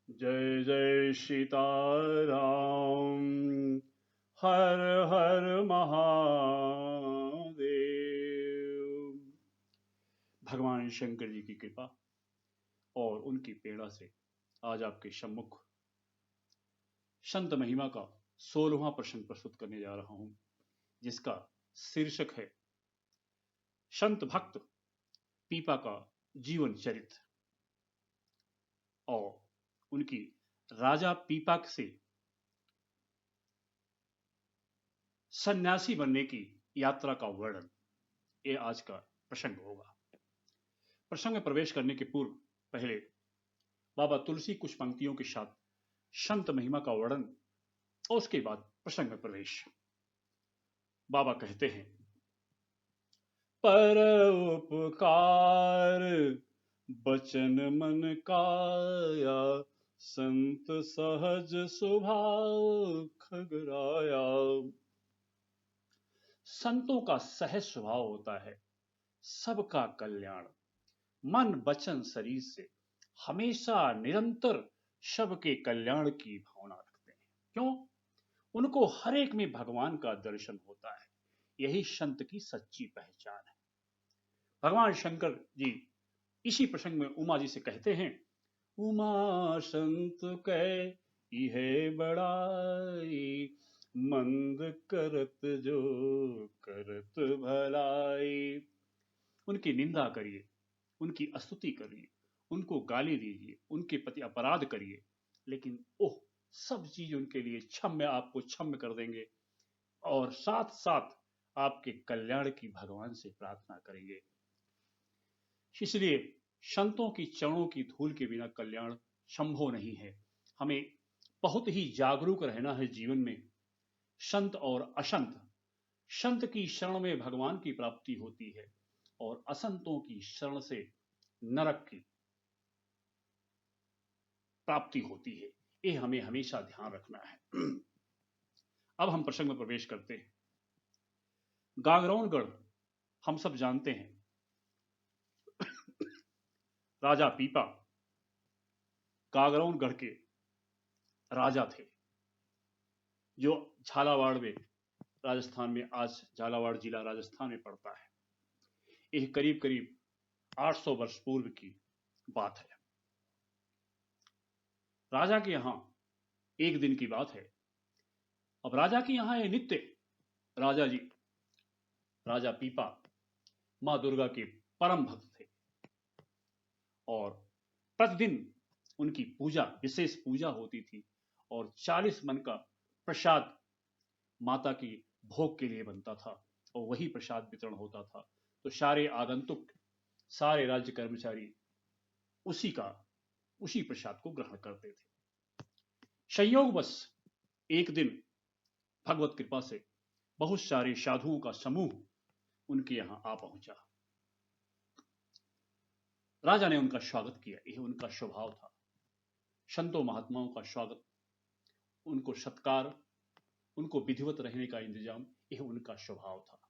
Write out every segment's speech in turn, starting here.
जय जय सीताराम। हर हर महादेव। भगवान शंकर जी की कृपा और उनकी प्रेरणा से आज आपके सम्मुख संत महिमा का 16वां प्रसंग प्रस्तुत करने जा रहा हूं, जिसका शीर्षक है संत भक्त पीपा का जीवन चरित्र और उनकी राजा पीपा से सन्यासी बनने की यात्रा का वर्णन। ये आज का प्रसंग होगा। प्रसंग में प्रवेश करने के पूर्व पहले बाबा तुलसी कुछ पंक्तियों के साथ संत महिमा का वर्णन और उसके बाद प्रसंग में प्रवेश। बाबा कहते हैं, पर उपकार बचन मन काया, संत सहज स्वभाव खगराया। संतों का सहज स्वभाव होता है सबका कल्याण। मन वचन शरीर से हमेशा निरंतर सबके कल्याण की भावना रखते हैं। क्यों? उनको हर एक में भगवान का दर्शन होता है। यही संत की सच्ची पहचान है। भगवान शंकर जी इसी प्रसंग में उमा जी से कहते हैं, उमा संत कै इहे बड़ाई, मंद करत जो करत भलाई। उनकी निंदा करिए, उनकी स्तुति करिए, उनको गाली दीजिए, उनके प्रति अपराध करिए, लेकिन ओह, सब चीज उनके लिए क्षम्य, आपको क्षम्य कर देंगे और साथ साथ आपके कल्याण की भगवान से प्रार्थना करेंगे। इसलिए संतों की चरणों की धूल के बिना कल्याण संभव नहीं है। हमें बहुत ही जागरूक रहना है जीवन में। संत और असंत, संत की शरण में भगवान की प्राप्ति होती है और असंतों की शरण से नरक की प्राप्ति होती है। ये हमें हमेशा ध्यान रखना है। अब हम प्रसंग में प्रवेश करते हैं। गागरौनगढ़ हम सब जानते हैं। राजा पीपा गागरौनगढ़ के राजा थे, जो झालावाड़ में, राजस्थान में, आज झालावाड़ जिला राजस्थान में पड़ता है। यह करीब करीब 800 वर्ष पूर्व की बात है। राजा के यहां एक दिन की बात है। अब राजा के यहां ये नित्य राजा जी, राजा पीपा मां दुर्गा के परम भक्त थे और प्रतिदिन उनकी पूजा, विशेष पूजा होती थी और 40 मन का प्रसाद माता की भोग के लिए बनता था और वही प्रसाद वितरण होता था। तो सारे आगंतुक, सारे राज्य कर्मचारी उसी प्रसाद को ग्रहण करते थे। संयोगवश एक दिन भगवत कृपा से बहुत सारे साधुओं का समूह उनके यहां आ पहुंचा। राजा ने उनका स्वागत किया। यह उनका स्वभाव था। संतों महात्माओं का स्वागत, उनको सत्कार, उनको विधिवत रहने का इंतजाम, यह उनका स्वभाव था।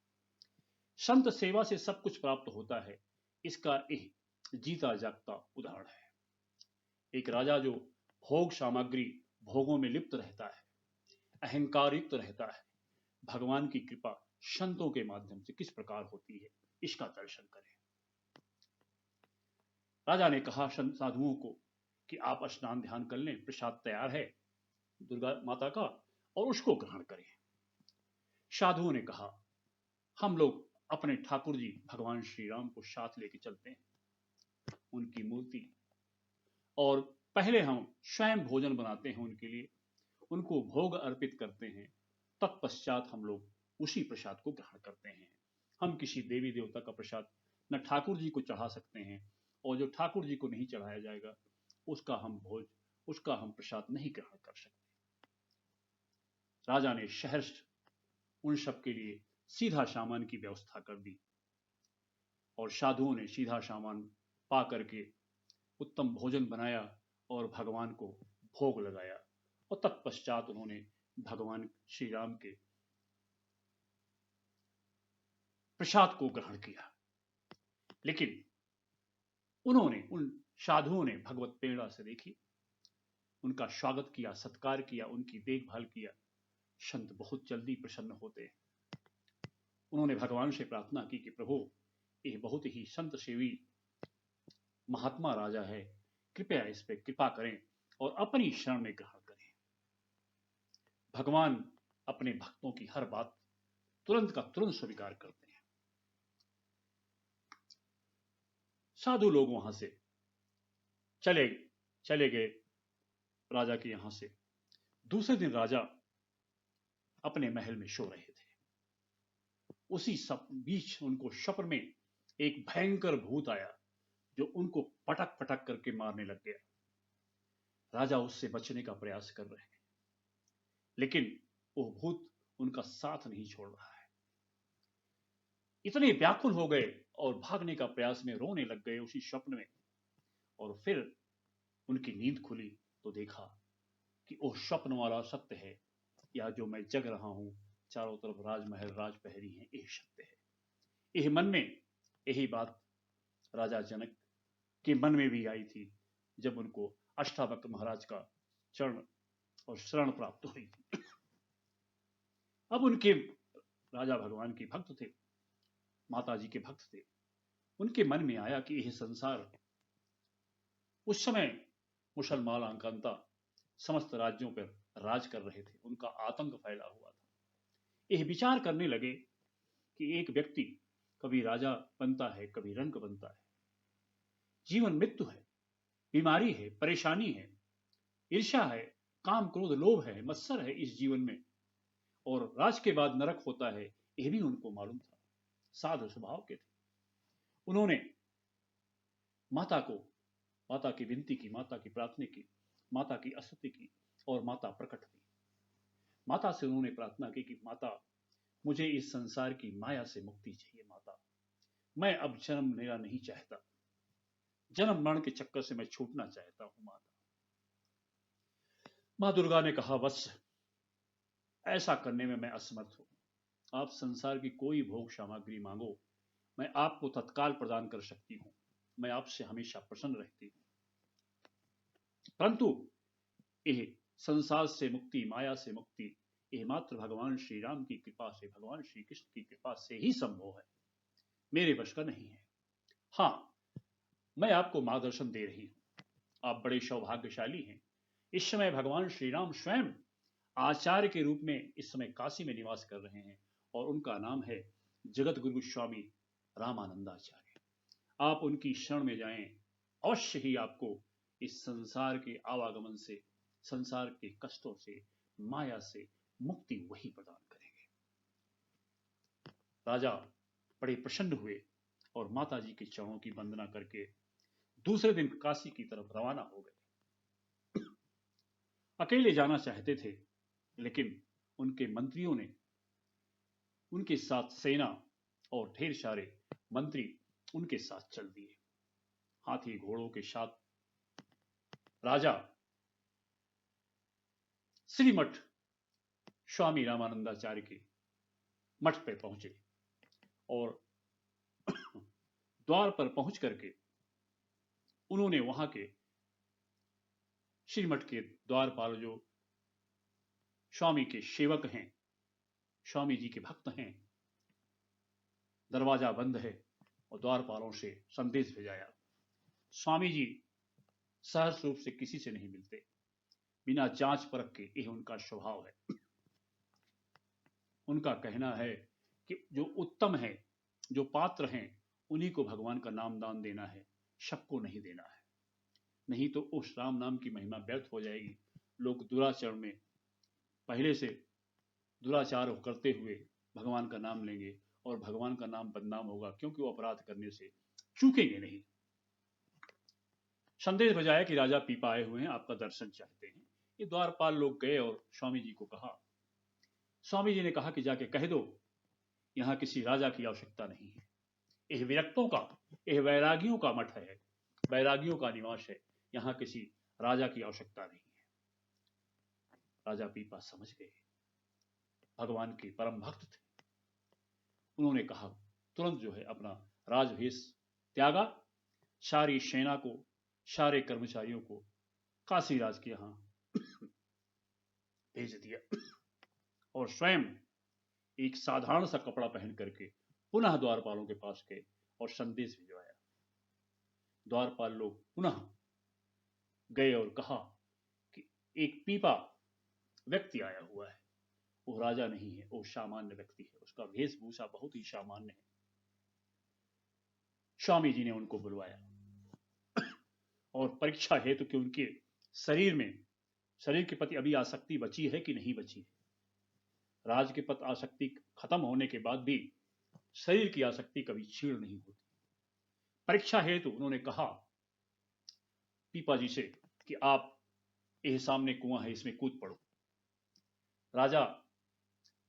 संत सेवा से सब कुछ प्राप्त होता है, इसका यह जीता जागता उदाहरण है। एक राजा जो भोग सामग्री, भोगों में लिप्त रहता है, अहंकार युक्त रहता है, भगवान की कृपा संतों के माध्यम से किस प्रकार होती है, इसका दर्शन करें। राजा ने कहा साधुओं को कि आप स्नान ध्यान कर लें, प्रसाद तैयार है दुर्गा माता का, और उसको ग्रहण करें। साधुओं ने कहा, हम लोग अपने ठाकुर जी भगवान श्री राम को साथ लेके चलते हैं, उनकी मूर्ति, और पहले हम स्वयं भोजन बनाते हैं उनके लिए, उनको भोग अर्पित करते हैं, तत्पश्चात हम लोग उसी प्रसाद को ग्रहण करते हैं। हम किसी देवी देवता का प्रसाद न ठाकुर जी को चढ़ा सकते हैं, और जो ठाकुर जी को नहीं चढ़ाया जाएगा उसका हम प्रसाद नहीं ग्रहण कर सकते। राजा ने सहर्ष उन सब के लिए सीधा सामान की व्यवस्था कर दी और साधुओं ने सीधा सामान पा करके उत्तम भोजन बनाया और भगवान को भोग लगाया, और तत्पश्चात उन्होंने भगवान श्री राम के प्रसाद को ग्रहण किया। लेकिन उन साधुओं ने भगवत प्रेरणा से देखी, उनका स्वागत किया, सत्कार किया, उनकी देखभाल किया। संत बहुत जल्दी प्रसन्न होते हैं। उन्होंने भगवान से प्रार्थना की कि प्रभु, यह बहुत ही संत सेवी महात्मा राजा है, कृपया इस पे कृपा करें और अपनी शरण में ग्रहण करें। भगवान अपने भक्तों की हर बात तुरंत का तुरंत स्वीकार करते हैं। साधु लोग वहां से चले गए राजा के यहां से। दूसरे दिन राजा अपने महल में सो रहे थे। उसी सब बीच उनको स्वप्न में एक भयंकर भूत आया जो उनको पटक पटक करके मारने लग गया। राजा उससे बचने का प्रयास कर रहे हैं, लेकिन वो भूत उनका साथ नहीं छोड़ रहा है। इतने व्याकुल हो गए और भागने का प्रयास में रोने लग गए उसी स्वप्न में। और फिर उनकी नींद खुली तो देखा कि वो स्वप्न वाला सत्य है, या जो मैं जग रहा हूं, चारों तरफ राजमहल राजपहरी हैं, यही सत्य है। यही मन में यही बात राजा जनक के मन में भी आई थी जब उनको अष्टावक्र महाराज का चरण और शरण प्राप्त हुई थी। अब उनके राजा भगवान के भक्त थे, माता जी के भक्त थे। उनके मन में आया कि यह संसार, उस समय मुसलमान आकांता समस्त राज्यों पर राज कर रहे थे, उनका आतंक फैला हुआ था। यह विचार करने लगे कि एक व्यक्ति कभी राजा बनता है, कभी रंक बनता है। जीवन मृत्यु है, बीमारी है, परेशानी है, ईर्ष्या है, काम क्रोध लोभ है, मत्सर है इस जीवन में, और राज के बाद नरक होता है, यह भी उनको मालूम था। साधु स्वभाव के थे। उन्होंने माता की विनती की, माता की प्रार्थना की, माता की स्तुति की और माता प्रकट हुई। माता से उन्होंने प्रार्थना की कि माता, मुझे इस संसार की माया से मुक्ति चाहिए। माता, मैं अब जन्म लेना नहीं चाहता, जन्म मरण के चक्कर से मैं छूटना चाहता हूं। माता, मां दुर्गा ने कहा, वत्स, ऐसा करने में मैं असमर्थ हूं। आप संसार की कोई भोग सामग्री मांगो, मैं आपको तत्काल प्रदान कर सकती हूं। मैं आपसे हमेशा प्रसन्न रहती हूं, परंतु यह संसार से मुक्ति, माया से मुक्ति, यह मात्र भगवान श्री राम की कृपा से, भगवान श्री कृष्ण की कृपा से ही संभव है, मेरे वश का नहीं है। हाँ, मैं आपको मार्गदर्शन दे रही हूं। आप बड़े सौभाग्यशाली हैं। इस समय भगवान श्री राम स्वयं आचार्य के रूप में इस समय काशी में निवास कर रहे हैं, और उनका नाम है जगत गुरु स्वामी रामानंदाचार्य। आप उनकी शरण में जाएं, अवश्य ही आपको इस संसार के आवागमन से, संसार के कष्टों से, माया से मुक्ति वही प्रदान करेंगे। राजा बड़े प्रसन्न हुए और माता जी के चरणों की वंदना करके दूसरे दिन काशी की तरफ रवाना हो गए। अकेले जाना चाहते थे, लेकिन उनके मंत्रियों ने उनके साथ सेना और ढेर सारे मंत्री उनके साथ चल दिए। हाथी घोड़ों के साथ राजा श्रीमठ स्वामी रामानंदाचार्य के मठ पे पहुंचे, और द्वार पर पहुंच करके उन्होंने वहां के श्रीमठ के द्वारपाल, जो स्वामी के सेवक हैं, स्वामी जी के भक्त हैं, दरवाजा बंद है, और द्वारपालों से संदेश भेजाया। स्वामी जी सहर्ष रूप से किसी से नहीं मिलते, बिना जांच परख के, यह उनका स्वभाव है। उनका कहना है कि जो उत्तम है, जो पात्र हैं, उन्हीं को भगवान का नाम दान देना है, सबको नहीं देना है, नहीं तो उस राम नाम की महिमा व्यर्थ हो जाएगी। लोग दुराचरण में पहले से दुराचार करते हुए भगवान का नाम लेंगे, और भगवान का नाम बदनाम होगा, क्योंकि वो अपराध करने से चूकेंगे नहीं। संदेश बजाया कि राजा पीपा आए हुए हैं, आपका दर्शन चाहते हैं। ये द्वारपाल लोग गए और स्वामी जी को कहा। स्वामी जी ने कहा कि जाके कह दो, यहां किसी राजा की आवश्यकता नहीं है, यह विरक्तों का, यह वैरागियों का मठ है, वैरागियों का निवास है, यहां किसी राजा की आवश्यकता नहीं है। राजा पीपा समझ गए, भगवान के परम भक्त थे। उन्होंने कहा, तुरंत जो है अपना राजवेश त्यागा, सारी सेना को, सारे कर्मचारियों को काशीराज के यहां भेज दिया और स्वयं एक साधारण सा कपड़ा पहन करके पुनः द्वारपालों के पास गए और संदेश भिजवाया। द्वारपाल लोग पुनः गए और कहा कि एक पीपा व्यक्ति आया हुआ है, वो राजा नहीं है, वो सामान्य व्यक्ति है, उसका वेशभूषा बहुत ही सामान्य है। स्वामी जी ने उनको बुलवाया और परीक्षा हेतु कि उनके शरीर के प्रति अभी आसक्ति बची है कि नहीं बची है। राज के प्रति आसक्ति खत्म होने के बाद भी शरीर की आसक्ति कभी क्षीण नहीं होती। परीक्षा हेतु उन्होंने कहा पीपा जी से कि आप ये सामने कुआं है, इसमें कूद पड़ो। राजा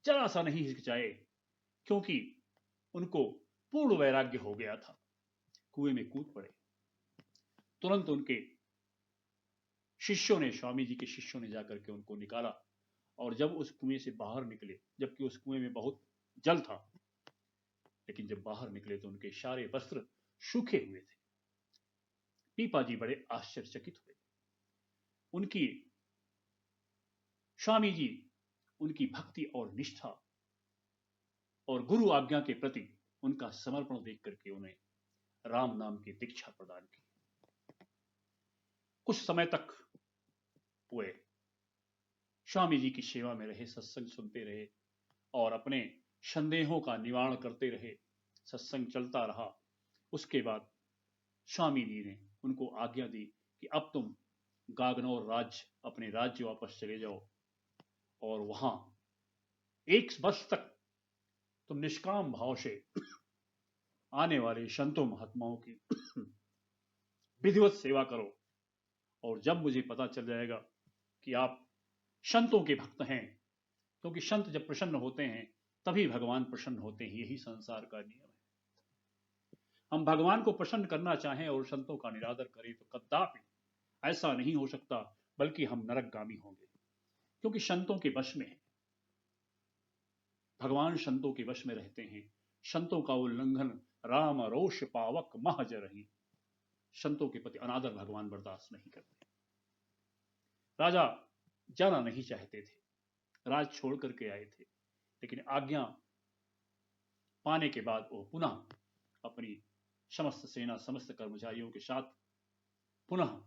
जरा सा नहीं हिचकिचाए, क्योंकि उनको पूर्ण वैराग्य हो गया था। कुएं में कूद पड़े। तुरंत उनके शिष्यों ने, स्वामी जी के शिष्यों ने जाकर के उनको निकाला और जब उस कुएं से बाहर निकले, जबकि उस कुएं में बहुत जल था, लेकिन जब बाहर निकले तो उनके सारे वस्त्र सूखे हुए थे। पीपा जी बड़े आश्चर्यचकित हुए। उनकी स्वामी जी उनकी भक्ति और निष्ठा और गुरु आज्ञा के प्रति उनका समर्पण देख करके उन्हें राम नाम की दीक्षा प्रदान की। कुछ समय तक वे स्वामी जी की सेवा में रहे, सत्संग सुनते रहे और अपने संदेहों का निवारण करते रहे। सत्संग चलता रहा। उसके बाद स्वामी जी ने उनको आज्ञा दी कि अब तुम गागनौर अपने राज्य वापस चले जाओ और वहां 1 वर्ष तक तुम निष्काम भाव से आने वाले संतों महात्माओं की विधिवत सेवा करो, और जब मुझे पता चल जाएगा कि आप संतों के भक्त हैं, क्योंकि संत जब प्रसन्न होते हैं तभी भगवान प्रसन्न होते हैं, यही संसार का नियम है। हम भगवान को प्रसन्न करना चाहें और संतों का निरादर करें तो कदापि ऐसा नहीं हो सकता, बल्कि हम नरकगामी होंगे, क्योंकि संतों के वश में है। भगवान संतों के वश में रहते हैं। संतों का उल्लंघन राम रोष पावक महज रही। संतों के प्रति अनादर भगवान बर्दाश्त नहीं करते। राजा जाना नहीं चाहते थे, राज छोड़ करके आए थे, लेकिन आज्ञा पाने के बाद वो पुनः अपनी समस्त सेना, समस्त कर्मचारियों के साथ पुनः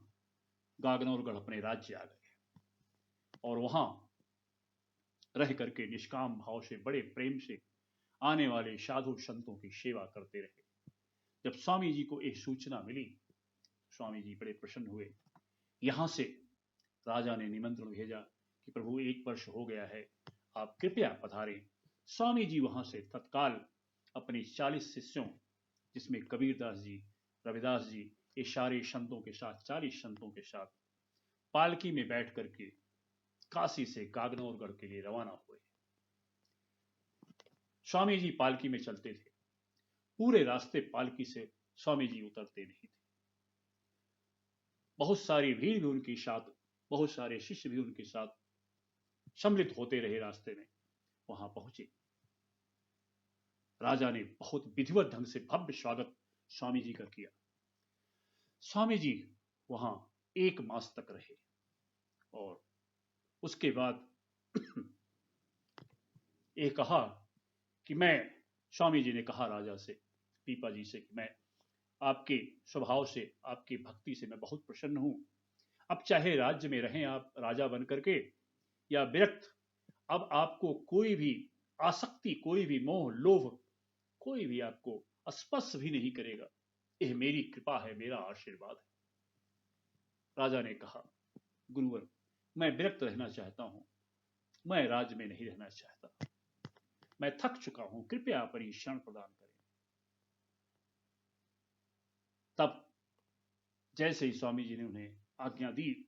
गागनौरगढ़ अपने राज्य आ गए और वहां रह करके निष्काम भाव से, बड़े प्रेम से आने वाले साधु संतों की सेवा करते रहे। जब स्वामी जी को एक सूचना मिली, स्वामी जी बड़े प्रसन्न हुए। यहां से राजा ने निमंत्रण भेजा कि प्रभु 1 वर्ष हो गया है, आप कृपया पधारें। स्वामी जी वहां से तत्काल अपने 40 शिष्यों, जिसमें कबीरदास जी, रविदास जी, ये सारे संतों के साथ, 40 संतों के साथ पालकी में बैठ करके काशी से गागनौरगढ़ के लिए रवाना हुए। स्वामी जी पालकी में चलते थे। पूरे रास्ते पालकी से स्वामी जी उतरते नहीं थे। बहुत सारी भीड़ भी उनके साथ, बहुत सारे शिष्य भी उनके साथ सम्मिलित होते रहे। रास्ते में वहां पहुंचे। राजा ने बहुत विधिवत ढंग से भव्य स्वागत स्वामी जी का किया। स्वामी जी वहां 1 मास तक रहे और उसके बाद ये कहा कि स्वामी जी ने कहा राजा से, पीपा जी से, कि मैं आपके स्वभाव से, आपकी भक्ति से मैं बहुत प्रसन्न हूं। अब चाहे राज्य में रहें आप राजा बन करके या विरक्त, अब आपको कोई भी आसक्ति, कोई भी मोह, लोभ, कोई भी आपको स्पर्श भी नहीं करेगा। यह मेरी कृपा है, मेरा आशीर्वाद है। राजा ने कहा, गुरुवर, मैं विरक्त रहना चाहता हूं, मैं राज्य में नहीं रहना चाहता, मैं थक चुका हूं, कृपया अपनी शरण प्रदान करें। तब जैसे ही स्वामी जी ने उन्हें आज्ञा दी,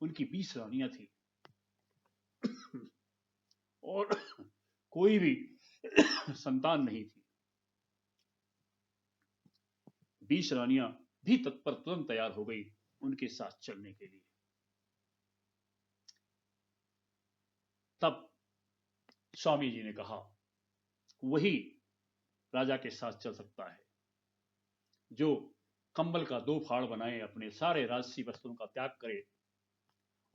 उनकी 20 रानियां थी और कोई भी संतान नहीं थी। 20 रानियां भी तत्पर तुरंत तैयार हो गई उनके साथ चलने के लिए। तब स्वामी जी ने कहा, वही राजा के साथ चल सकता है जो कंबल का 2 फाड़ बनाए, अपने सारे राजसी वस्त्रों का त्याग करे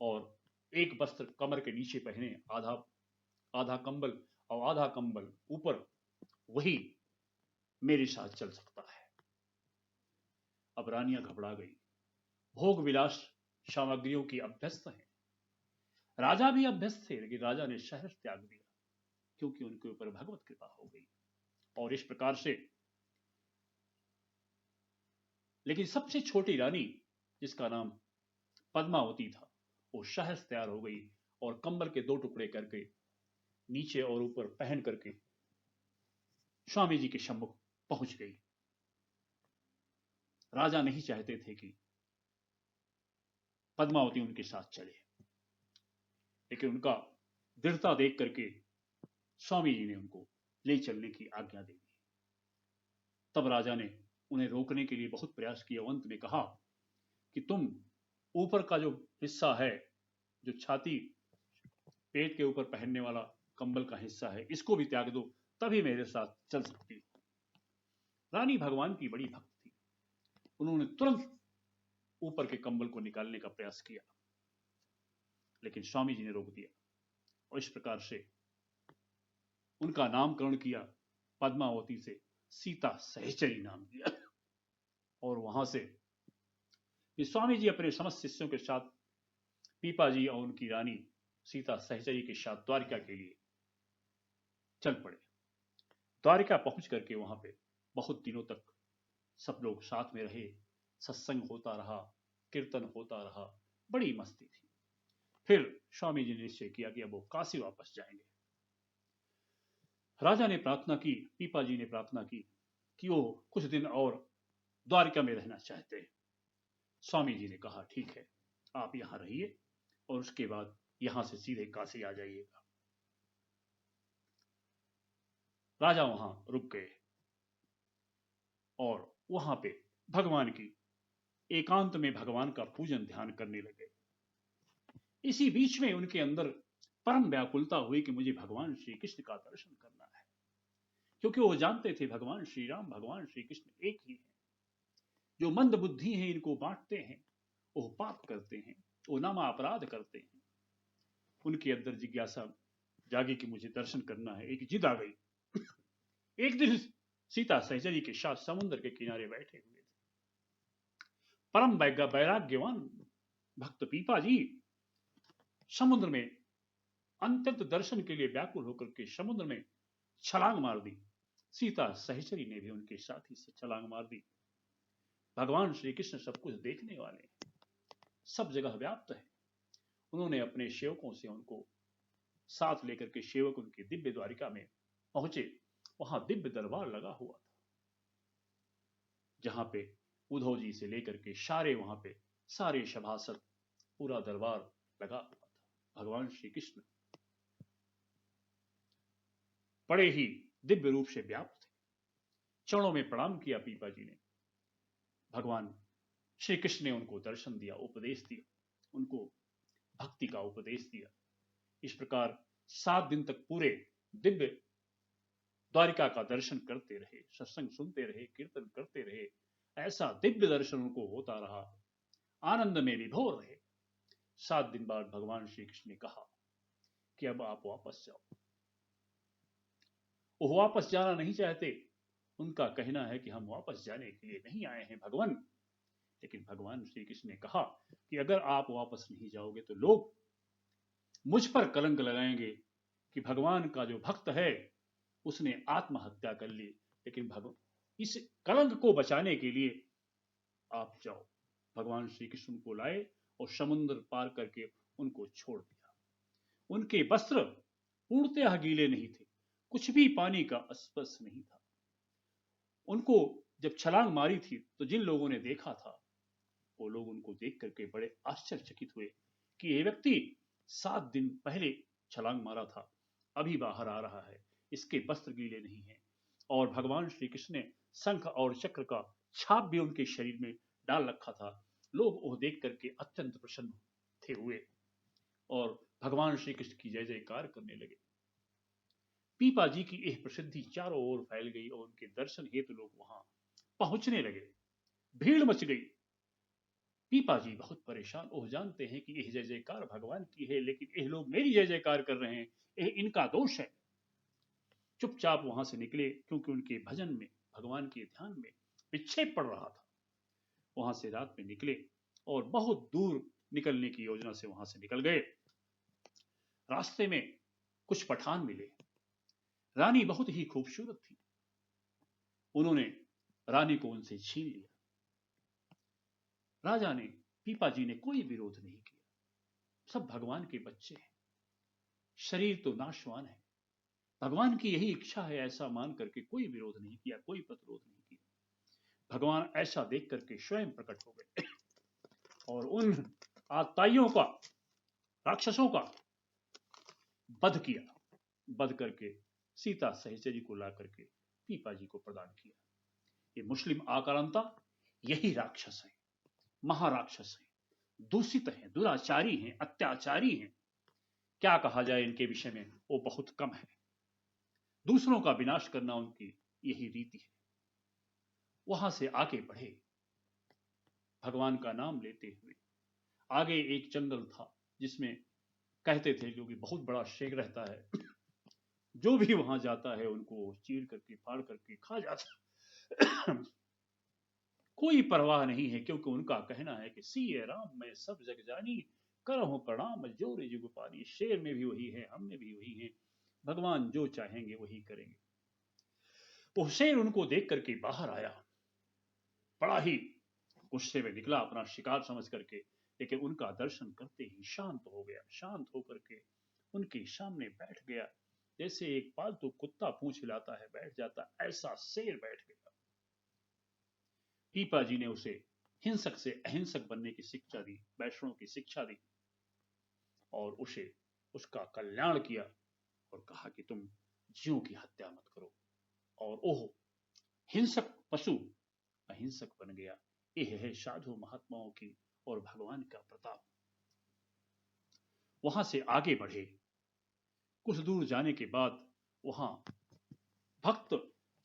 और एक वस्त्र कमर के नीचे पहने, आधा आधा कंबल और आधा कंबल ऊपर, वही मेरे साथ चल सकता है। अब रानियां घबरा गई। भोग विलास सामग्रियों की अभ्यस्त है। राजा भी अभ्यस्त थे, लेकिन राजा ने शहर त्याग दिया क्योंकि उनके ऊपर भगवत कृपा हो गई। और इस प्रकार से, लेकिन सबसे छोटी रानी, जिसका नाम पद्मावती था, वो शहर तैयार हो गई और कंबल के 2 टुकड़े करके नीचे और ऊपर पहन करके स्वामी जी के सम्मुख पहुंच गई। राजा नहीं चाहते थे कि पद्मावती उनके साथ चले, लेकिन उनका दृढ़ता देख करके स्वामी जी ने उनको ले चलने की आज्ञा दे दी। तब राजा ने उन्हें रोकने के लिए बहुत प्रयास किया। अंत में कहा कि तुम ऊपर का जो हिस्सा है, जो छाती पेट के ऊपर पहनने वाला कंबल का हिस्सा है, इसको भी त्याग दो, तभी मेरे साथ चल सकती हो। रानी भगवान की बड़ी भक्त थी। उन्होंने तुरंत ऊपर के कंबल को निकालने का प्रयास किया, लेकिन स्वामी जी ने रोक दिया और इस प्रकार से उनका नामकरण किया। पद्मावती से सीता सहचरी नाम दिया। और वहां से स्वामी जी अपने समस्त शिष्यों के साथ पीपा जी और उनकी रानी सीता सहचरी के साथ द्वारिका के लिए चल पड़े। द्वारिका पहुंच करके वहां पे बहुत दिनों तक सब लोग साथ में रहे, सत्संग होता रहा, कीर्तन होता रहा, बड़ी मस्ती थी। फिर स्वामी जी ने निश्चय किया कि अब वो काशी वापस जाएंगे। राजा ने प्रार्थना की, पीपा जी ने प्रार्थना की कि वो कुछ दिन और द्वारिका में रहना चाहते हैं। स्वामी जी ने कहा ठीक है, आप यहां रहिए और उसके बाद यहां से सीधे काशी आ जाइएगा। राजा वहां रुक गए और वहां पे भगवान की एकांत में भगवान का पूजन ध्यान करने लगे। इसी बीच में उनके अंदर परम व्याकुलता हुई कि मुझे भगवान श्री कृष्ण का दर्शन करना है, क्योंकि वो जानते थे भगवान श्री राम, भगवान श्री कृष्ण एक ही है। जो मंद बुद्धि हैं इनको बांटते हैं, वो पाप करते हैं, वो नामा अपराध करते हैं। उनके अंदर जिज्ञासा जागी कि मुझे दर्शन करना है। एक जिद आ गई। एक दिन सीता सहचरी के साथ समुद्र के किनारे बैठे हुए थे। परम वैराग्यवान भक्त पीपा जी समुद्र में अंतत दर्शन के लिए व्याकुल होकर के समुद्र में छलांग मार दी। सीता सहचरी ने भी उनके साथ ही छलांग मार दी। भगवान श्री कृष्ण सब कुछ देखने वाले हैं, सब जगह व्याप्त है। उन्होंने अपने सेवकों से उनको साथ लेकर के सेवक उनकी दिव्य द्वारिका में पहुंचे। वहां दिव्य दरबार लगा हुआ था, जहां पे उद्धव जी से लेकर के सारे वहां पे सारे सभासद, पूरा दरबार लगा हुआ था। भगवान श्री कृष्ण बड़े ही दिव्य रूप से व्याप्त थे। चरणों में प्रणाम किया पीपा जी ने। भगवान श्री कृष्ण ने उनको दर्शन दिया, उपदेश दिया, उनको भक्ति का उपदेश दिया। इस प्रकार 7 दिन तक पूरे दिव्य द्वारिका का दर्शन करते रहे, सत्संग सुनते रहे, कीर्तन करते रहे। ऐसा दिव्य दर्शन उनको होता रहा, आनंद में विभोर रहे। 7 दिन बाद भगवान श्री कृष्ण ने कहा कि अब आप वापस जाओ। वो वापस जाना नहीं चाहते। उनका कहना है कि हम वापस जाने के लिए नहीं आए हैं भगवान। लेकिन भगवान श्री कृष्ण ने कहा कि अगर आप वापस नहीं जाओगे तो लोग मुझ पर कलंक लगाएंगे कि भगवान का जो भक्त है उसने आत्महत्या कर ली। लेकिन भगवान, इस कलंक को बचाने के लिए आप जाओ। भगवान श्री कृष्ण को लाए और समुद्र पार करके उनको छोड़ दिया। उनके वस्त्र पूर्णतः गीले नहीं थे, कुछ भी पानी का स्पर्श नहीं था। उनको जब छलांग मारी थी तो जिन लोगों ने देखा था, वो लोग उनको देख करके बड़े आश्चर्यचकित हुए कि ये व्यक्ति 7 दिन पहले छलांग मारा था, अभी बाहर आ रहा है, इसके वस्त्र गीले नहीं है। और भगवान श्री कृष्ण ने शंख और चक्र का छाप भी उनके शरीर में डाल रखा था। लोग वो देख करके अत्यंत प्रसन्न थे हुए और भगवान श्री कृष्ण की जय जयकार करने लगे। पीपा जी की यह प्रसिद्धि चारों ओर फैल गई और उनके दर्शन हेतु लोग वहां पहुंचने लगे। भीड़ मच गई। पीपा जी बहुत परेशान, ओह जानते हैं कि यह जय जयकार भगवान की है, लेकिन यह लोग मेरी जय जयकार कर रहे हैं, यह इनका दोष है। चुपचाप वहां से निकले, क्योंकि उनके भजन में, भगवान के ध्यान में विक्षेप पड़ रहा था। वहां से रात में निकले और बहुत दूर निकलने की योजना से वहां से निकल गए। रास्ते में कुछ पठान मिले। रानी बहुत ही खूबसूरत थी। उन्होंने रानी को उनसे छीन लिया। राजा ने, पीपा जी ने कोई विरोध नहीं किया। सब भगवान के बच्चे हैं, शरीर तो नाशवान है, भगवान की यही इच्छा है, ऐसा मान करके कोई विरोध नहीं किया, कोई प्रतिरोध नहीं किया। भगवान ऐसा देख करके स्वयं प्रकट हो गए और उन आताइयों का, राक्षसों का वध किया। वध करके सीता सहचरी को ला करके पीपा जी को प्रदान किया। ये मुस्लिम आक्रांता यही राक्षस है, महाराक्षस है, दूषित है, दुराचारी हैं, अत्याचारी हैं। क्या कहा जाए इनके विषय में, वो बहुत कम है। दूसरों का विनाश करना उनकी यही रीति है। वहां से आगे बढ़े, भगवान का नाम लेते हुए। आगे एक जंगल था जिसमें कहते थे, क्योंकि बहुत बड़ा शेर रहता है, जो भी वहां जाता है उनको चीर करके, फाड़ करके खा जाता। कोई परवाह नहीं है, क्योंकि उनका कहना है कि सीए राम मैं सब जग जानी, करहूं प्रणाम जोरे जुग पानी। शेर में भी वही है, हम में भी वही है, भगवान जो चाहेंगे वही करेंगे। वो शेर उनको देख करके बाहर आया, बड़ा ही गुस्से में निकला अपना शिकार समझ करके, लेकिन उनका दर्शन करते ही शांत हो गया। शांत होकर के उनके सामने बैठ गया, जैसे एक पालतू कुत्ता पूंछ हिलाता है बैठ जाता, ऐसा शेर बैठ गया। पीपा जी ने उसे हिंसक से अहिंसक बनने की शिक्षा दी, वैष्णव की शिक्षा दी, और उसे उसका कल्याण किया और कहा कि तुम जीवों की हत्या मत करो। और ओह, हिंसक पशु अहिंसक बन गया। यह है साधु महात्माओं की और भगवान का प्रताप। वहां से आगे बढ़े, कुछ दूर जाने के बाद वहां भक्त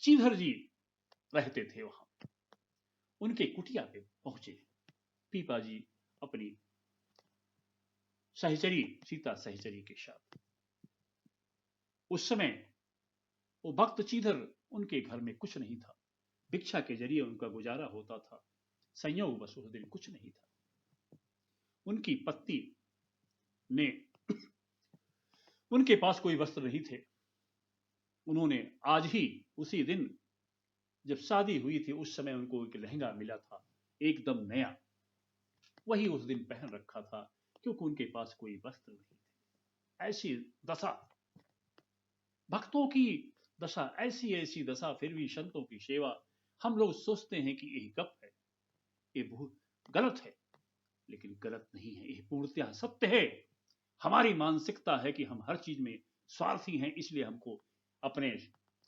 चीधर जी रहते थे। वहां उनके कुटिया पे पहुंचे पीपा जी अपनी सहचरी, सीता सहचरी के साथ। उस समय वो भक्त चीधर, उनके घर में कुछ नहीं था, भिक्षा के जरिए उनका गुजारा होता था। संयोग बस उस दिन कुछ नहीं था। उनकी पत्नी ने, उनके पास कोई वस्त्र नहीं थे। उन्होंने आज ही, उसी दिन जब शादी हुई थी, उस समय उनको एक लहंगा मिला था, एकदम नया, वही उस दिन पहन रखा था, क्योंकि उनके पास कोई वस्त्र नहीं थे। ऐसी दशा, भक्तों की दशा, ऐसी ऐसी दशा, फिर भी संतों की सेवा। हम लोग सोचते हैं कि यही गप है, ये बहुत गलत है, लेकिन गलत नहीं है, यह पूर्णतः सत्य है। हमारी मानसिकता है कि हम हर चीज में स्वार्थी हैं, इसलिए हमको अपने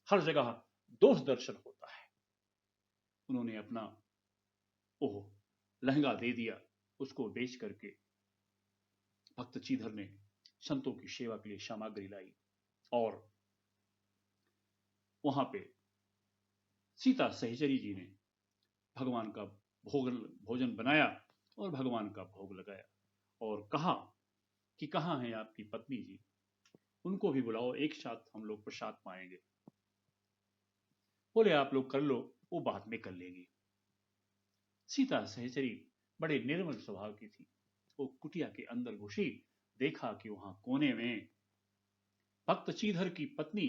हर जगह दोष दर्शन होता है। उन्होंने अपना ओह लहंगा दे दिया, उसको बेच करके भक्त चीधर ने संतों की सेवा के लिए सामग्री लाई, और वहां पे सीता सहचरी जी ने भगवान का भोजन बनाया और भगवान का भोग लगाया, और कहा कि कहाँ है आपकी पत्नी जी, उनको भी बुलाओ, एक साथ हम लोग प्रसाद पाएंगे। बोले आप लोग कर लो, वो बाद में कर लेगी। सीता सहचरी बड़े निर्मल स्वभाव की थी। वो कुटिया के अंदर घुसी, देखा कि वहां कोने में भक्त चीधर की पत्नी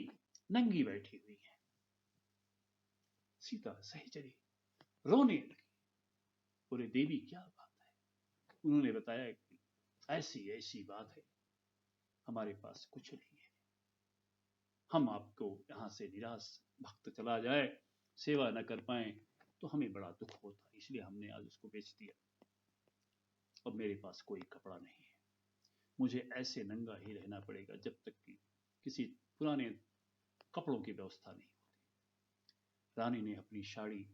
नंगी बैठी हुई है। सीता सहचरी रोने लगी। बोले देवी क्या बात है? उन्होंने बताया कि ऐसी ऐसी बात है, हमारे पास कुछ नहीं है, हम आपको यहां से निराश भक्त चला जाए, सेवा न कर पाए तो हमें बड़ा दुख होता, इसलिए हमने आज उसको बेच दिया। अब मेरे पास कोई कपड़ा नहीं है, मुझे ऐसे नंगा ही रहना पड़ेगा जब तक कि किसी पुराने कपड़ों की व्यवस्था नहीं होती। रानी ने अपनी साड़ी,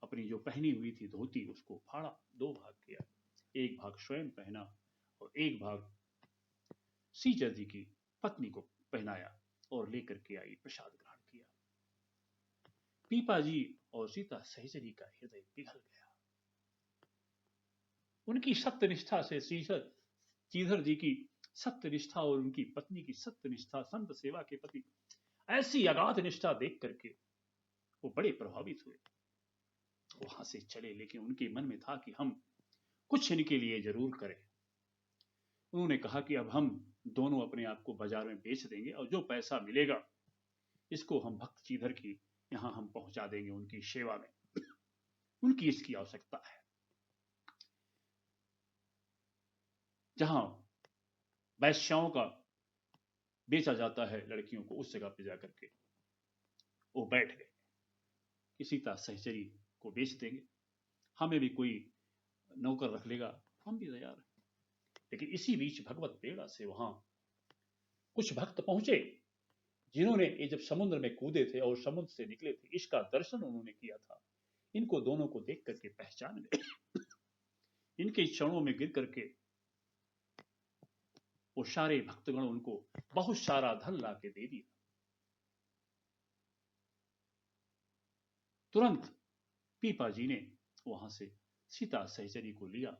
अपनी जो पहनी हुई थी धोती, उसको फाड़ा, दो भाग किया, एक भाग स्वयं पहना और एक भाग सीता जी की पत्नी को पहनाया, और लेकर के आई, प्रसाद ग्रहण किया। पीपा जी और सीता सहचरी का हृदय पिघल गया। उनकी सत्यनिष्ठा से श्रीधर जी की सत्यनिष्ठा और उनकी पत्नी की सत्यनिष्ठा, संत सेवा के प्रति ऐसी अगाध निष्ठा देख करके वो बड़े प्रभावित हुए। वहां से चले, लेकिन उनके मन में था कि हम कुछ इनके लिए जरूर करें। उन्होंने कहा कि अब हम दोनों अपने आप को बाजार में बेच देंगे और जो पैसा मिलेगा इसको हम भक्त श्रीधर की यहां हम पहुंचा देंगे उनकी सेवा में, उनकी इसकी आवश्यकता है। जहां वैश्याओं का बेचा जाता है लड़कियों को, उस जगह पे जाकर के वो बैठ गए कि सीता सहचरी को बेच देंगे, हमें भी कोई नौकर रख लेगा, हम भी तैयार हैं। लेकिन इसी बीच भगवत बेड़ा से वहां कुछ भक्त पहुंचे जिन्होंने ये जब समुद्र में कूदे थे और समुद्र से निकले थे, इसका दर्शन उन्होंने किया था। इनको दोनों को देख करके पहचान गए। इनके चरणों में गिर करके वो सारे भक्तगण उनको बहुत सारा धन ला के दे दिया। तुरंत पीपा जी ने वहां से सीता सहचरी को लिया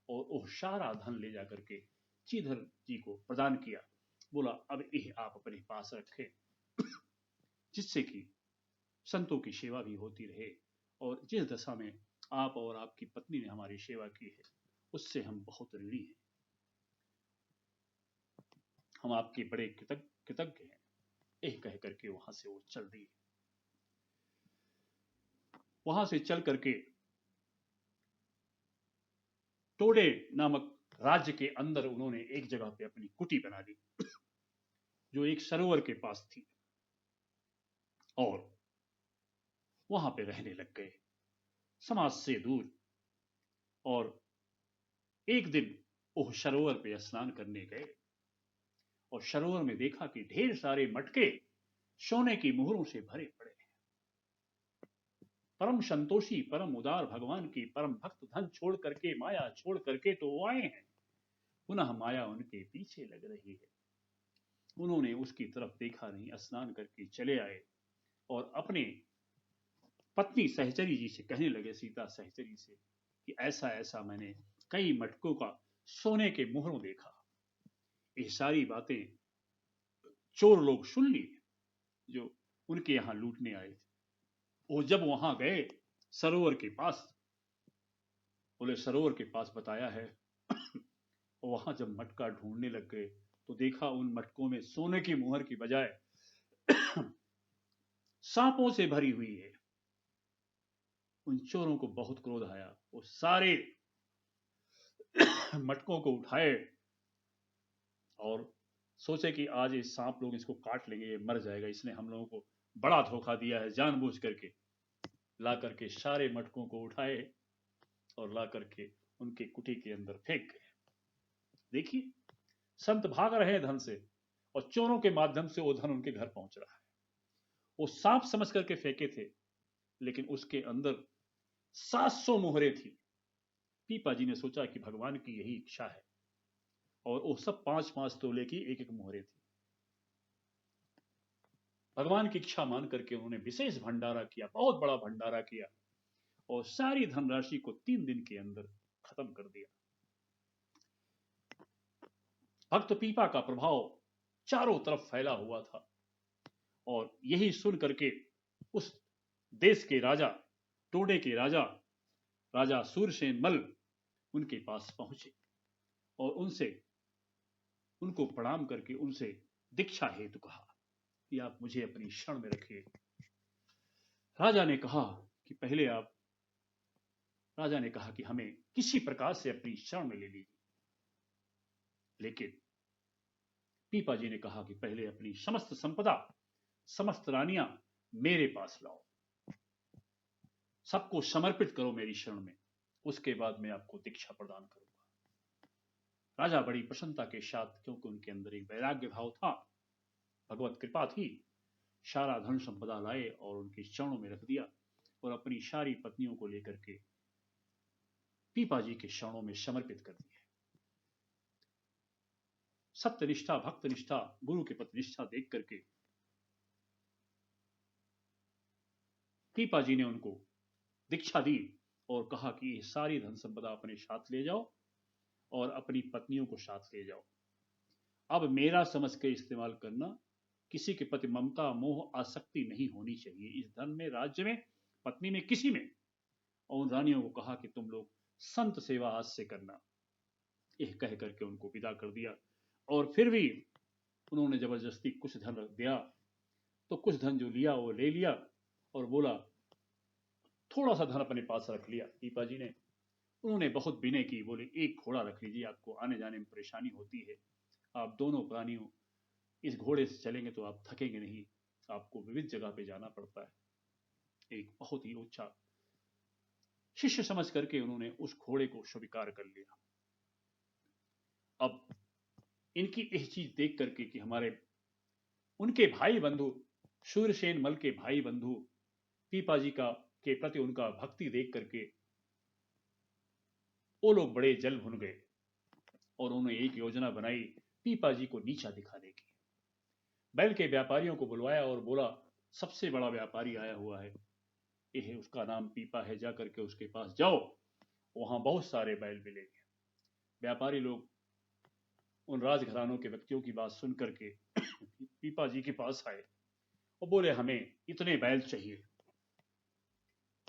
और वो सारा धन ले जाकर के श्रीधर जी को प्रदान किया। बोला अब यह आप अपने पास रखें, जिससे कि संतों की सेवा भी होती रहे और जिस दशा में आप और आपकी पत्नी ने हमारी सेवा की है उससे हम बहुत ऋणी हैं, हम आपके बड़े कृतज्ञ हैं। यह कह करके वहां से वो चल दिए। वहां से चल करके टोडे नामक राज्य के अंदर उन्होंने एक जगह पे अपनी कुटी बना ली जो एक सरोवर के पास थी, और वहां पे रहने लग गए समाज से दूर। और एक दिन वो सरोवर पे स्नान करने गए और सरोवर में देखा कि ढेर सारे मटके सोने की मोहरों से भरे पड़े हैं। परम संतोषी, परम उदार भगवान की परम भक्त धन छोड़ करके, माया छोड़ करके तो वो आए हैं, पुनः माया उनके पीछे लग रही है। उन्होंने उसकी तरफ देखा नहीं, स्नान करके चले आए और अपने पत्नी सहचरी जी से कहने लगे, सीता सहचरी से, कि ऐसा ऐसा मैंने कई मटकों का सोने के मोहरों देखा। ये सारी बातें चोर लोग सुन ली जो उनके यहां लूटने आए थे। वो जब वहां गए सरोवर के पास, बोले सरोवर के पास बताया है। वहां जब मटका ढूंढने लग गए तो देखा उन मटकों में सोने की मोहर की बजाय सांपों से भरी हुई है। उन चोरों को बहुत क्रोध आया, वो सारे मटकों को उठाए और सोचे कि आज ये सांप लोग इसको काट लेंगे, ये मर जाएगा, इसने हम लोगों को बड़ा धोखा दिया है, जानबूझ करके। ला करके सारे मटकों को उठाए और ला करके उनके कुटी के अंदर फेंक गए। देखिए, संत भाग रहे हैं धन से और चोरों के माध्यम से वो धन उनके घर पहुंच रहा है। वो सांप समझ करके फेंके थे, लेकिन उसके अंदर 700 मोहरें थी। पीपा जी ने सोचा कि भगवान की यही इच्छा है, और वो सब 5-5 तोले की एक एक मोहरें थी। भगवान की इच्छा मान करके उन्होंने विशेष भंडारा किया, बहुत बड़ा भंडारा किया और सारी धनराशि को 3 दिन के अंदर खत्म कर दिया। भक्त पीपा का प्रभाव चारों तरफ फैला हुआ था और यही सुन करके उस देश के राजा, टोडे के राजा, राजा सूरसेन मल उनके पास पहुंचे और उनको प्रणाम करके उनसे दीक्षा हेतु कहा कि आप मुझे अपनी शरण में रखिए। राजा ने कहा कि हमें किसी प्रकार से अपनी शरण में ले लीजिए। लेकिन पीपा जी ने कहा कि पहले अपनी समस्त संपदा, समस्त रानियां मेरे पास लाओ, सबको समर्पित करो मेरी शरण में, उसके बाद मैं आपको दीक्षा प्रदान करूंगा। राजा बड़ी प्रसन्नता के साथ, क्योंकि उनके अंदर एक वैराग्य भाव था, भगवत कृपा थी, सारा धन संपदा लाए और उनके चरणों में रख दिया और अपनी सारी पत्नियों को लेकर के पीपा जी के चरणों में समर्पित कर दिए। सत्यनिष्ठा, भक्तनिष्ठा, गुरु के प्रति निष्ठा देख करके पीपा जी ने उनको दीक्षा दी और कहा कि ये सारी धन संपदा अपने साथ ले जाओ और अपनी पत्नियों को साथ ले जाओ। अब मेरा समझ के इस्तेमाल करना, किसी के प्रति ममता मोह आसक्ति नहीं होनी चाहिए इस धन में, राज्य में, पत्नी में, किसी में। और उन रानियों को कहा कि तुम लोग संत सेवा आज से करना। यह कह करके उनको विदा कर दिया। और फिर भी उन्होंने जबरदस्ती कुछ धन रख दिया, तो कुछ धन जो लिया वो ले लिया और बोला थोड़ा सा धन अपने पास रख लिया पीपा जी ने। उन्होंने बहुत विनय की, बोले एक घोड़ा रख लीजिए, आपको आने जाने में परेशानी होती है, आप दोनों प्राणियों इस घोड़े से चलेंगे तो आप थकेंगे नहीं, आपको विविध जगह पे जाना पड़ता है। एक बहुत ही ऊंचा शिष्य समझ करके उन्होंने उस घोड़े को स्वीकार कर लिया। अब इनकी यह चीज देख करके कि हमारे उनके भाई बंधु शूरसेन मल के भाई बंधु पीपा जी का के प्रति उनका भक्ति देख करके वो लोग बड़े जल भुन गए और उन्होंने एक योजना बनाई पीपा जी को नीचा दिखाने की। बैल के व्यापारियों को बुलवाया और बोला सबसे बड़ा व्यापारी आया हुआ है, यह उसका नाम पीपा है, जा करके उसके पास जाओ, वहां बहुत सारे बैल मिलेंगे। व्यापारी लोग उन राजघरानों के व्यक्तियों की बात सुन करके पीपा जी के पास आए और बोले हमें इतने बैल चाहिए।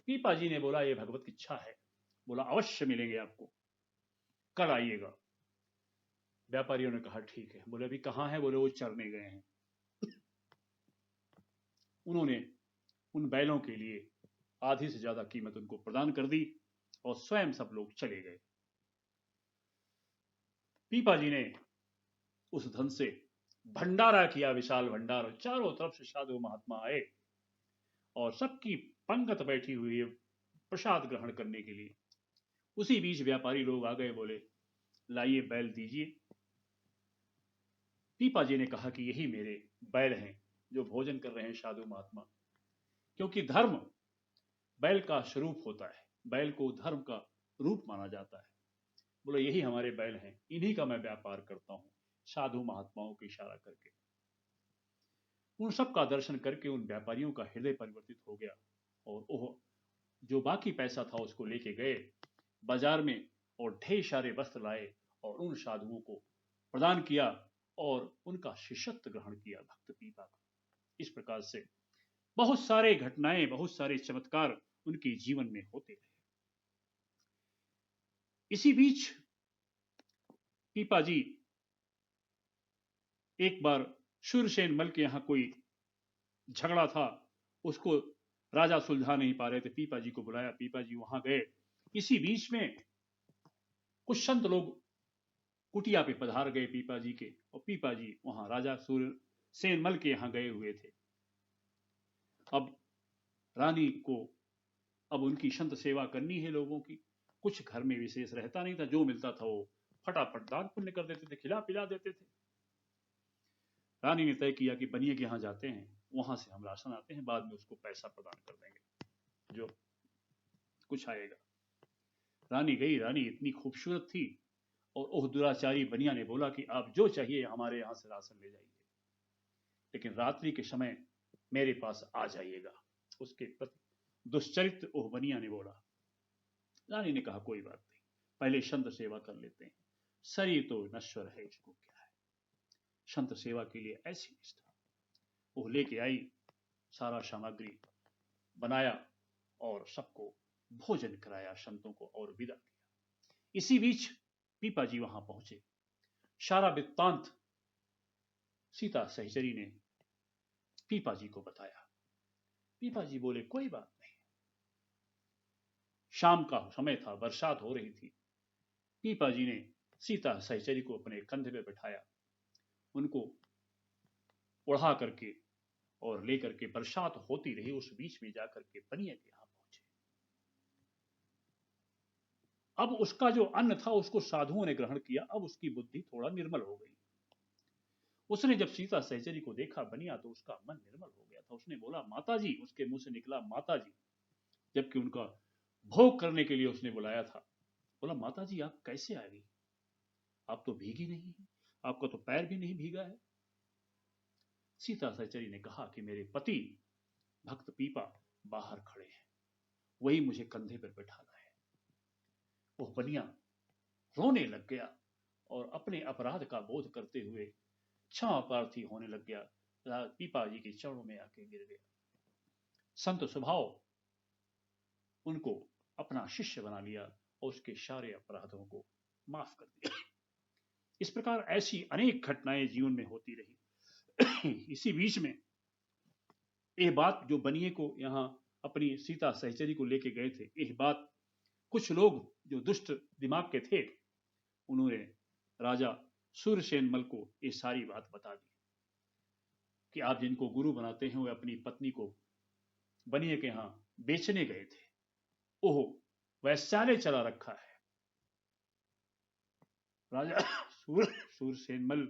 पीपा जी ने बोला ये भगवत की इच्छा है। बोला अवश्य मिलेंगे आपको, कल आइएगा। व्यापारियों ने कहा ठीक है। बोले अभी कहाँ है? बोले वो चरने गए हैं। उन्होंने उन बैलों के लिए आधी से ज्यादा कीमत उनको प्रदान कर दी और स्वयं सब लोग चले गए। पीपा जी ने उस धन से भंडारा किया, विशाल भंडारा। चारों तरफ से साधु महात्मा आए और सबकी पंगत बैठी हुई है प्रसाद ग्रहण करने के लिए। उसी बीच व्यापारी लोग आ गए, बोले लाइए बैल दीजिए। पीपा जी ने कहा कि यही मेरे बैल हैं जो भोजन कर रहे हैं साधु महात्मा, क्योंकि धर्म बैल का स्वरूप होता है, बैल को धर्म का रूप माना जाता है। बोले यही हमारे बैल हैं, इन्हीं का मैं व्यापार करता हूं, साधु महात्माओं को इशारा करके। उन सब का दर्शन करके उन व्यापारियों का हृदय परिवर्तित हो गया और वो जो बाकी पैसा था उसको लेके गए बाजार में और ढेर सारे वस्त्र लाए और उन साधुओं को प्रदान किया और उनका शिष्यत्व ग्रहण किया भक्त पीपा का। इस प्रकार से बहुत सारे घटनाएं, बहुत सारे चमत्कार उनके जीवन में होते रहे। इसी बीच पीपा जी एक बार शूरसेन मल के यहां कोई झगड़ा था, उसको राजा सुलझा नहीं पा रहे थे, पीपा जी को बुलाया, पीपा जी वहां गए। इसी बीच में कुछ संत लोग कुटिया पे पधार गए पीपा जी के, और पीपा जी वहां राजा शूरसेन मल के यहां गए हुए थे। अब रानी को अब उनकी संत सेवा करनी है लोगों की, कुछ घर में विशेष रहता नहीं था, जो मिलता था वो फटाफट दान पुण्य कर देते थे, खिला पिला देते थे। रानी ने तय किया कि बनिए के यहाँ जाते हैं, वहां से हम राशन आते हैं, बाद में उसको पैसा प्रदान कर देंगे जो कुछ आएगा। रानी गई, रानी इतनी खूबसूरत थी और ओह दुराचारी बनिया ने बोला कि आप जो चाहिए हमारे यहां से राशन ले जाइए, लेकिन रात्रि के समय मेरे पास आ जाइएगा। उसके प्रति दुश्चरित्र ओह बनिया ने बोला। रानी ने कहा कोई बात नहीं, पहले संत सेवा कर लेते हैं, शरीर तो नश्वर है, इसको क्या है। संत सेवा के लिए ऐसी निष्ठा। वो लेके आई, सारा सामग्री बनाया और सबको भोजन कराया संतों को और विदा किया। इसी बीच पीपा जी वहां पहुंचे। सारा वृत्तांत सीता सहचरी ने पीपा जी को बताया। पीपा जी बोले कोई बात नहीं। शाम का समय था, बरसात हो रही थी। पीपा जी ने सीता सहचरी को अपने कंधे पे बैठाया, उनको उड़ा करके और लेकर के बरसात होती रही, उस बीच में जाकर के बनिया के यहां पहुंचे। अब उसका जो अन्न था उसको साधुओं ने ग्रहण किया, अब उसकी बुद्धि थोड़ा निर्मल हो गई। उसने जब सीता सहचरी को देखा बनिया, तो उसका मन निर्मल हो गया था। उसने बोला माता जी, उसके मुंह से निकला माता जी, जबकि उनका भोग करने के लिए उसने बुलाया था। बोला माता जी आप कैसे आ गई, आप तो भीगी नहीं है, आपका तो पैर भी नहीं भीगा है। सीता सहचरी ने कहा कि मेरे पति भक्त पीपा बाहर खड़े हैं, वही मुझे कंधे पर बैठा है। वो बनिया रोने लग गया और अपने अपराध का बोध करते हुए क्षमा प्रार्थी होने लग गया। पीपा जी के चरणों में आके गिर गया। संत स्वभाव उनको अपना शिष्य बना लिया और उसके सारे अपराधों को माफ कर दिया। इस प्रकार ऐसी अनेक घटनाएं जीवन में होती रही। इसी बीच में यह बात जो बनिए को यहाँ अपनी सीता सहचरी को लेके गए थे, यह बात कुछ लोग जो दुष्ट दिमाग के थे, उन्होंने राजा सूरसेन मल को ये सारी बात बता दी कि आप जिनको गुरु बनाते हैं वे अपनी पत्नी को बनिए के यहाँ बेचने गए थे। ओह, वैश्यालय चला रखा है। राजा सूरसेन मल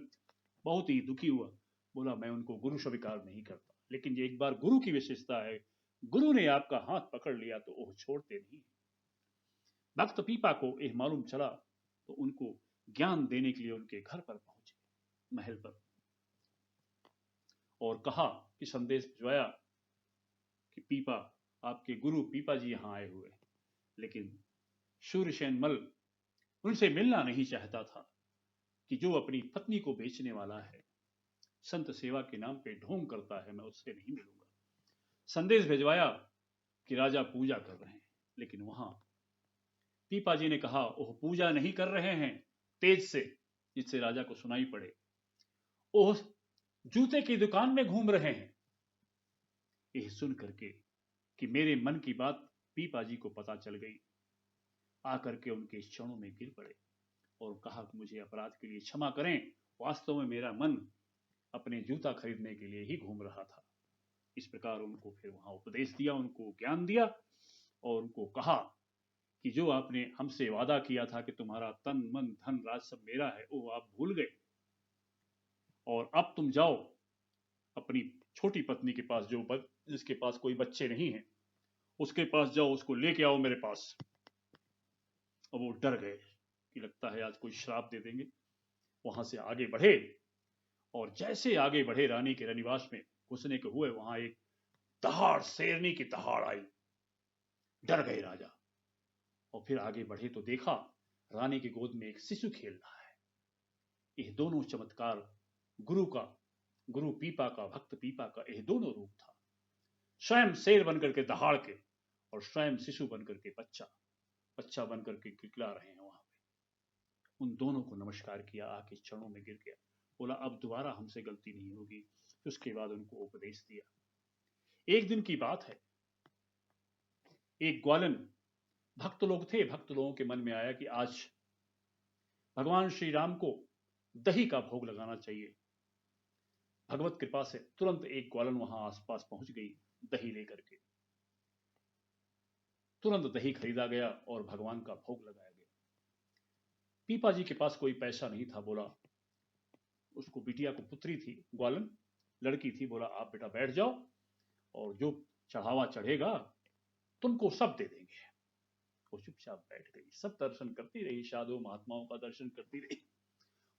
बहुत ही दुखी हुआ, बोला मैं उनको गुरु स्वीकार नहीं करता, लेकिन ये एक बार गुरु की विशेषता है, गुरु ने आपका हाथ पकड़ लिया तो वो छोड़ते नहीं। भक्त पीपा को यह मालूम चला तो उनको ज्ञान देने के लिए उनके घर पर पहुंचे, महल पर, और कहा कि संदेश भिजवाया कि पीपा, आपके गुरु पीपा जी यहां आए हुए। लेकिन सूरसेन मल उनसे मिलना नहीं चाहता था कि जो अपनी पत्नी को बेचने वाला है, संत सेवा के नाम पे ढोंग करता है, मैं उससे नहीं मिलूंगा। संदेश भिजवाया कि राजा पूजा कर रहे हैं, लेकिन वहां पीपा जी ने कहा ओह पूजा नहीं कर रहे हैं, तेज से, जिससे राजा को सुनाई पड़े, ओह जूते की दुकान में घूम रहे हैं। यह सुन करके कि मेरे मन की बात पीपा जी को पता चल गई, आकर के उनके चरणों में गिर पड़े और कहा कि मुझे अपराध के लिए क्षमा करें, वास्तव में मेरा मन अपने जूता खरीदने के लिए ही घूम रहा था। इस प्रकार उनको फिर वहां उपदेश दिया, उनको ज्ञान दिया और उनको कहा कि जो आपने हमसे वादा किया था कि तुम्हारा तन मन धन राज सब मेरा है, वो आप भूल गए, और अब तुम जाओ अपनी छोटी पत्नी के पास, जो जिसके पास कोई बच्चे नहीं है, उसके पास जाओ, उसको लेके आओ मेरे पास। और वो डर गए कि लगता है आज कोई श्राप दे देंगे। वहां से आगे बढ़े और जैसे आगे बढ़े रानी के रनिवास में घुसने के हुए, वहां एक दहाड़, शेरनी की दहाड़ आई। डर गए राजा और फिर आगे बढ़े तो देखा रानी की गोद में एक शिशु खेल रहा है। यह दोनों चमत्कार गुरु पीपा का, भक्त पीपा का यह दोनों रूप था। स्वयं शेर बनकर के दहाड़ के और स्वयं शिशु बनकर के बच्चा बनकर के किकला रहे हैं वहां पे। उन दोनों को नमस्कार किया, आके चरणों में गिर गया, बोला अब दोबारा हमसे गलती नहीं होगी। उसके बाद उनको उपदेश दिया। एक दिन की बात है, एक ग्वालन, भक्त लोग थे, भक्त लोगों के मन में आया कि आज भगवान श्री राम को दही का भोग लगाना चाहिए। भगवत कृपा से तुरंत एक ग्वालन वहां आसपास पहुंच गई दही लेकर के। तुरंत दही खरीदा गया और भगवान का भोग लगाया गया। पीपा जी के पास कोई पैसा नहीं था, बोला उसको बिटिया को, पुत्री थी, ग्वालन लड़की थी, बोला आप बेटा बैठ जाओ और जो चढ़ावा चढ़ेगा तुमको सब दे देंगे। वो चुपचाप बैठ गई, सब दर्शन करती रही, साधु महात्माओं का दर्शन करती रही।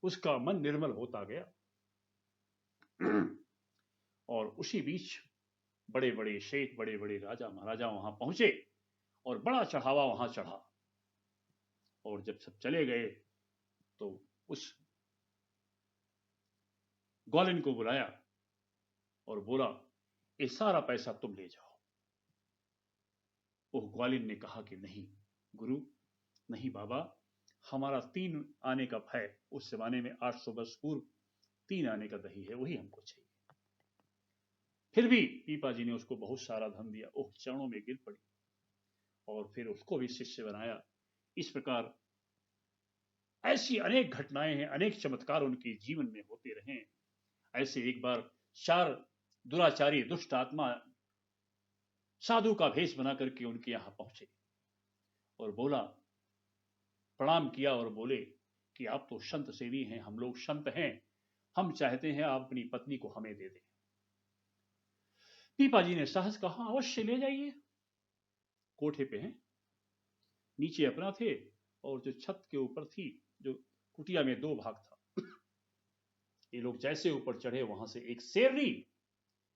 उसका मन निर्मल होता गया। और उसी बीच बड़े बड़े शेख, बड़े बड़े राजा महाराजा वहां पहुंचे और बड़ा चढ़ावा वहां चढ़ा। और जब सब चले गए तो उस ग्वालिन को बुलाया और बोला ये सारा पैसा तुम ले जाओ। वो ग्वालिन ने कहा कि नहीं गुरु, नहीं बाबा, हमारा 3 आने का है, उस जमाने में 800 वर्ष पूर्व 3 आने का दही है, वही हमको चाहिए। फिर भी पीपा जी ने उसको बहुत सारा धन दिया। ओह, चरणों में गिर पड़ी और फिर उसको भी शिष्य बनाया। इस प्रकार ऐसी अनेक घटनाएं हैं, अनेक चमत्कार उनके जीवन में होते रहे। ऐसे एक बार 4 दुराचारी दुष्ट आत्मा साधु का भेष बना करके उनके यहां पहुंचे और बोला, प्रणाम किया और बोले कि आप तो संत सेवी हैं, हम लोग संत हैं, हम चाहते हैं आप अपनी पत्नी को हमें दे दें। पीपा जी ने सहज कहा अवश्य ले जाइए, कोठे पे हैं, नीचे अपना थे और जो छत के ऊपर थी, जो कुटिया में 2 भाग था। ये लोग जैसे ऊपर चढ़े, वहां से एक शेरनी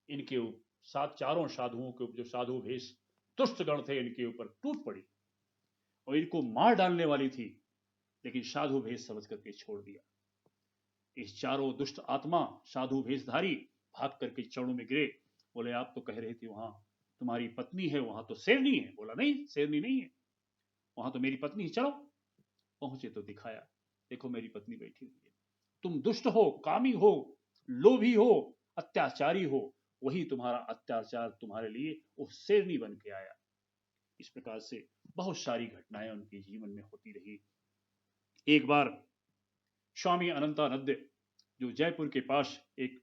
इनके चारों साधुओं के ऊपर, जो साधु भेष दुष्ट गण थे, इनके ऊपर टूट पड़ी और इनको मार डालने वाली थी, लेकिन साधु भेष समझ करके छोड़ दिया। इस चारों दुष्ट आत्मा साधु भेषधारी भाग करके चरणों में गिरे। बोले, आप तो कह रहे थे वहां तुम्हारी पत्नी है, वहां तो शेरनी है। बोला, नहीं, शेरनी नहीं है, वहां तो मेरी पत्नी है, चलो। पहुंचे तो दिखाया, देखो मेरी पत्नी बैठी हुई है। तुम दुष्ट हो, कामी हो, लोभी हो, अत्याचारी हो, वही तुम्हारा अत्याचार तुम्हारे लिए वो शेरनी बन के आया। इस प्रकार से बहुत सारी घटनाएं उनके जीवन में होती रही। एक बार स्वामी अनंतानंद, जो जयपुर के पास एक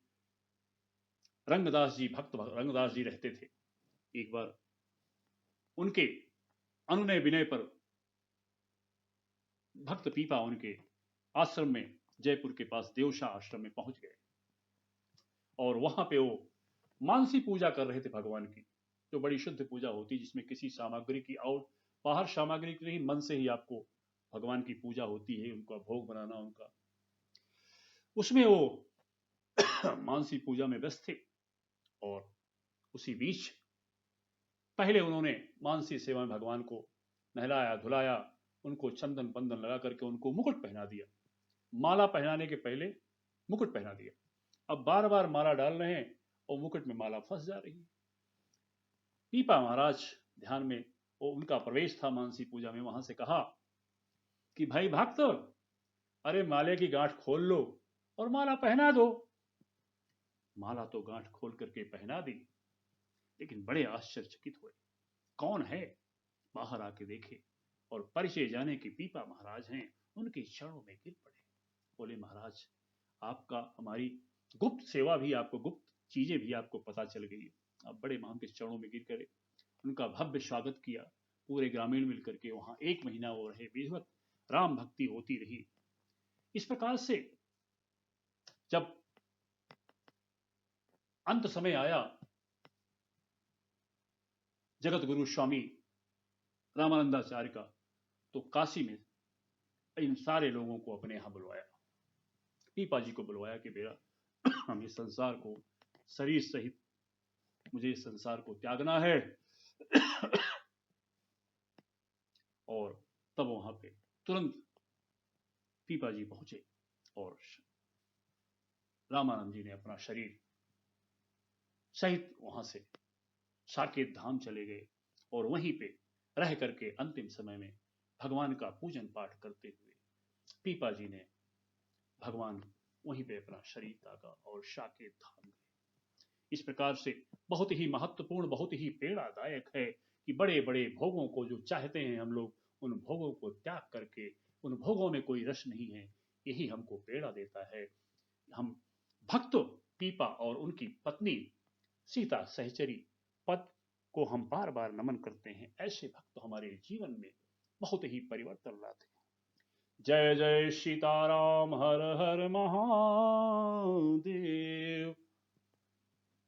रंगदास जी, भक्त रंगदास जी रहते थे, एक बार उनके अनुनय विनय पर भक्त पीपा उनके आश्रम में, जयपुर के पास देवशाह आश्रम में पहुंच गए और वहां पे वो मानसी पूजा कर रहे थे भगवान की, जो बड़ी शुद्ध पूजा होती है, जिसमें किसी सामग्री की और बाहर सामग्री की नहीं, मन से ही आपको भगवान की पूजा होती है, उनका भोग बनाना उनका। उसमें वो मानसी पूजा में व्यस्त थे और उसी बीच पहले उन्होंने मानसी सेवा में भगवान को नहलाया धुलाया, उनको चंदन बंदन लगा करके उनको मुकुट पहना दिया। माला पहनाने के पहले मुकुट पहना दिया। अब बार बार माला डाल रहे हैं और मुकुट में माला फंस जा रही है। पीपा महाराज ध्यान में, वो उनका प्रवेश था मानसी पूजा में, वहां से कहा कि भाई भक्त, अरे माले की गांठ खोल लो और माला पहना दो। माला तो गांठ खोल करके पहना दी, लेकिन बड़े आश्चर्यचकित हुए, कौन है, बाहर आके देखे और परिचय जाने के पीपा महाराज हैं, उनके चरणों में गिर पड़े। बोले, महाराज, आपका हमारी गुप्त सेवा भी, आपको गुप्त चीजें भी आपको पता चल गई। आप बड़े मां के चरणों में गिर करे, उनका भव्य स्वागत किया। पूरे ग्रामीण मिलकर के वहां 1 महीना वो रहे, विधिवत राम भक्ति होती रही। इस प्रकार से जब अंत समय आया, जगत गुरु स्वामी रामानंदाचार्य का, तो काशी में इन सारे लोगों को अपने यहां बुलवाया। पीपा जी को बुलवाया कि बेटा, हम इस संसार को, शरीर सहित मुझे इस संसार को त्यागना है। और तब वहां पे तुरंत पीपा जी पहुंचे और रामानंद जी ने अपना शरीर सहित वहां से साकेत धाम चले गए और वहीं पे रह करके अंतिम समय में भगवान का पूजन पाठ करते हुए पीपा जी ने भगवान वहीं पे अपना शरीर त्यागा और साकेत धाम गए। इस प्रकार से बहुत ही महत्वपूर्ण, बहुत ही प्रेरणादायक है कि बड़े बड़े भोगों को जो चाहते हैं हम लोग, उन भोगों को त्याग करके, उन भोगों में कोई रस नहीं है, यही हमको प्रेरणा देता है। हम भक्त पीपा और उनकी पत्नी सीता सहचरी पद को हम बार बार नमन करते हैं। ऐसे भक्त हमारे जीवन में बहुत ही परिवर्तन लाते हैं। जय जय सीताराम, हर हर महादेव।